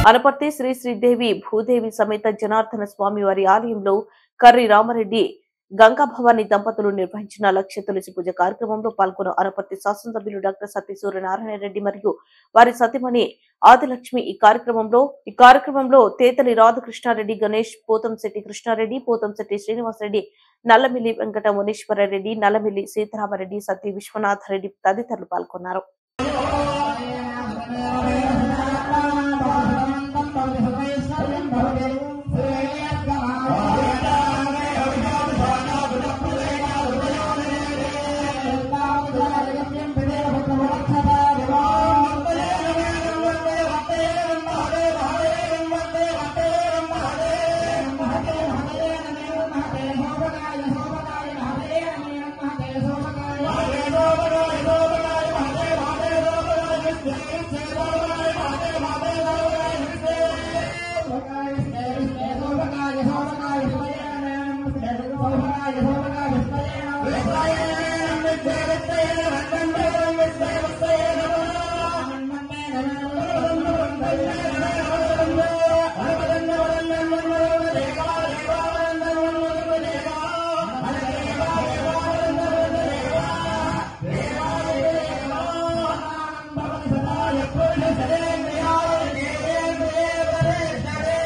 అనపర్తి శ్రీ శ్రీదేవి భూదేవి సమేత జనార్దన స్వామి వారి ఆలయంలో కర్రి రామారెడ్డి గంగాభవాని దంపతులు నిర్వహించిన లక్ష్య తులసి పూజ కార్యక్రమంలో పాల్గొన్న అనపర్తి శాసనసభ్యులు డాక్టర్ సత్య సూర్యనారాయణ రెడ్డి మరియు వారి సతీమణి ఆదిలక్ష్మి ఈ కార్యక్రమంలో తేతలి రాధాకృష్ణారెడ్డి, గణేష్, పోతంశెట్టి కృష్ణారెడ్డి, పోతంశెట్టి శ్రీనివాసరెడ్డి, నల్లమిల్లి వెంకట మునీశ్వరరెడ్డి, నల్లమిల్లి సీతారామరెడ్డి, సత్య విశ్వనాథ్ రెడ్డి తదితరులు పాల్గొన్నారు. Jai